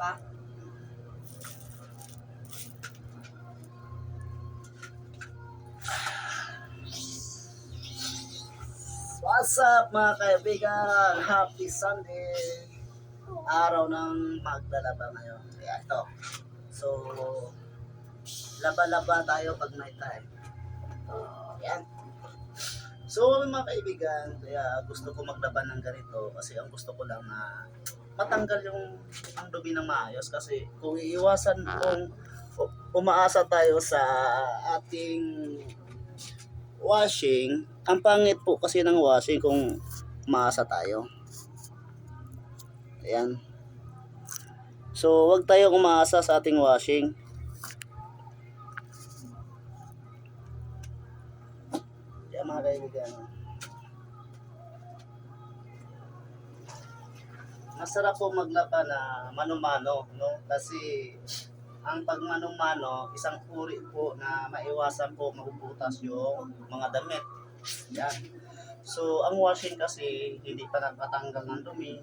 pa. What's up mga kaibigan? Happy Sunday! Araw ng maglalaba ngayon. Kaya ito. So, laba-laba tayo pag night time. Yan. So mga kaibigan, kaya gusto ko maglaba ng ganito kasi ang gusto ko lang na matanggal yung ang dumi ng maayos kasi kung iiwasan kung umaasa tayo sa ating washing, ang pangit po kasi ng washing kung umaasa tayo. Ayan. So wag tayo umaasa sa ating washing. Yan mga kaibigan. Masarap po maglaba na mano-mano, no? Kasi ang pagmano-mano, isang uri po na maiwasan po mabubutas yung mga damit. Yan. So, ang washing kasi hindi pa nagpatanggal ng dumi,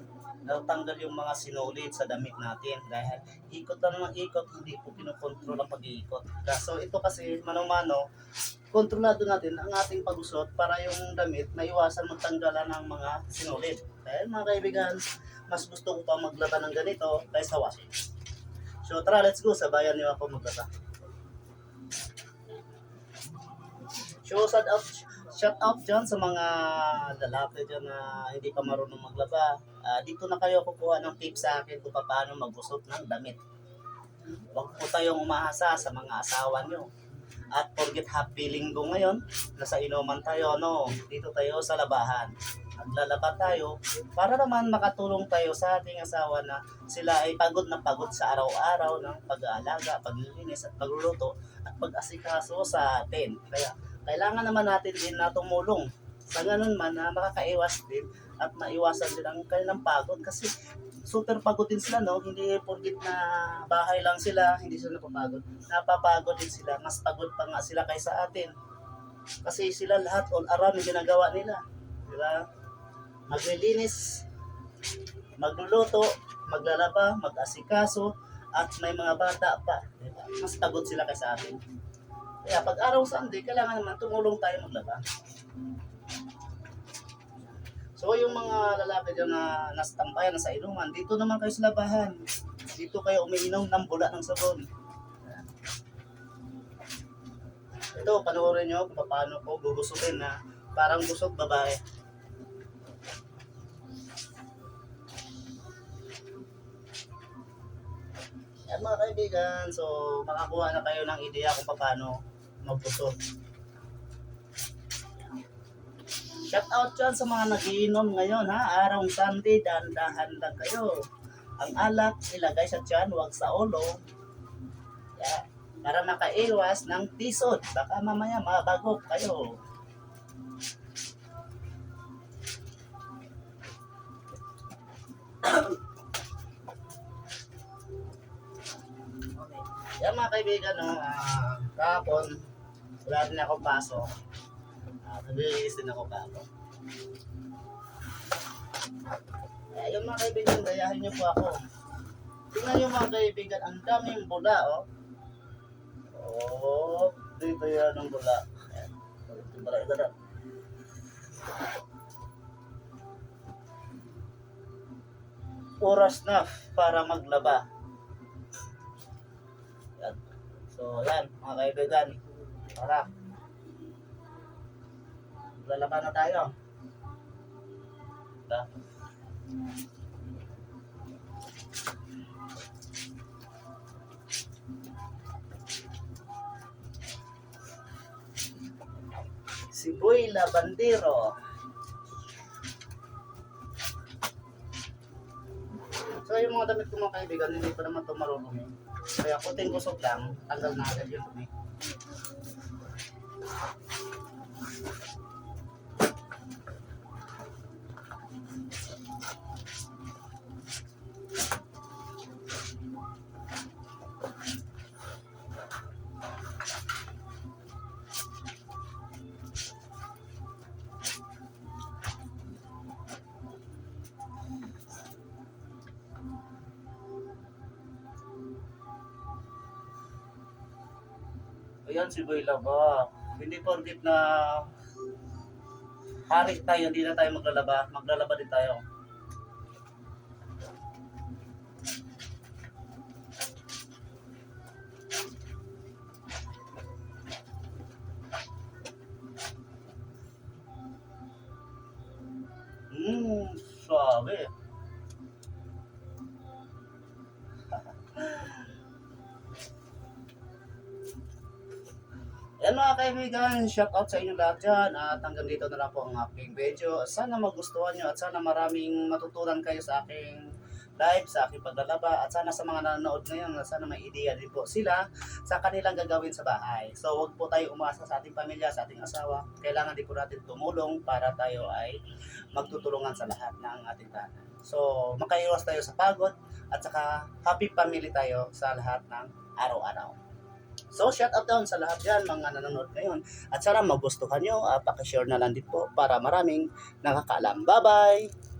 natanggal yung mga sinulid sa damit natin dahil ikot lang ng ikot, hindi po pinokontrol ang pag-iikot. So, ito kasi mano-mano, kontrolado natin ang ating pag-usot para yung damit maiwasan magtanggalan ng mga sinulid. Dahil mga kaibigan, mas gusto ko pa maglaba ng ganito kaysa washing. So tara, let's go. Sabayan niyo ako maglaba. So shout out dyan sa mga lalaki dyan na hindi pa marunong maglaba. Dito na kayo kukuha ng tips sa akin kung paano magusot ng damit. Huwag po tayong umaasa sa mga asawa nyo. At forget happy linggo ngayon, nasa inuman tayo, no? Dito tayo sa labahan. Naglalaba tayo para naman makatulong tayo sa ating asawa na sila ay pagod na pagod sa araw-araw ng pag-aalaga, paglilinis at pagluluto at pag-asikaso sa atin. Kaya kailangan naman natin din na tumulong sa ganun man na makakaiwas din at maiwasan din ang kanilang pagod kasi super pagod din sila, no? Hindi porgit na bahay lang sila, hindi sila napapagod. Napapagod din sila, mas pagod pa nga sila kaysa atin. Kasi sila lahat all around yung ginagawa nila. Diba? Maglilinis, magluluto, maglalaba, mag-asikaso, at may mga bata pa. Diba? Mas pagod sila kaysa atin. Kaya pag araw Sunday, kailangan naman tumulong tayo maglaba. So yung mga lalaki dyan na nastambayan na sa inuman, dito naman kayo sa labahan. Dito kayo umiinom ng bula ng sabon. Ito, panoorin nyo kung paano ko gugusutin na parang gusot babae. Yan mga kaibigan, so makakuha na kayo ng ideya kung paano magbusot. Shout out dyan sa mga nagiinom ngayon ha, araw Sunday, dahan-dahan lang kayo. Ang alak, ilagay sa tiyan, huwag sa ulo. Yeah. Para makaiwas ng tisod, baka mamaya mabagok kayo. Yan mga kaibigan, no, kahapon, wala din ako pasok. Nag-release din ako kahapon. Yung mga kaibigan, gayahin niyo po ako. Tingnan niyo mga kaibigan, ang daming bula, oh. Oh, dito yan ang bula. Ayan. Ito bula, ito na. Oras na para maglaba. Yan. So, yan, mga kaibigan. Tara. Lalaba na tayo. Diba? Si Boy Labandero. So yung mga damit ko mga kaibigan, hindi pa naman ito marunong. Kaya kuting kusog lang, tanggal na agad yung dumi. Ayan si Boy Laba. Hindi porkit na hari tayo, hindi na tayo maglalaba. Maglalaba din tayo. Suabe. Yan mga kaibigan, shout out sa inyo lahat dyan at hanggang dito na lang po ang aking video. Sana magustuhan nyo at sana maraming matutunan kayo sa aking live, sa aking paglalaba at sana sa mga nanonood ngayon, sana may ideya din po sila sa kanilang gagawin sa bahay. So huwag po tayo umasa sa ating pamilya, sa ating asawa. Kailangan din po natin tumulong para tayo ay magtutulungan sa lahat ng ating tahanan. So makaiwas tayo sa pagod at saka happy family tayo sa lahat ng araw-araw. So, shout out down sa lahat dyan, mga nanonood ngayon. At sana magustuhan nyo, pakishare na lang din po para maraming nakakaalam. Bye-bye!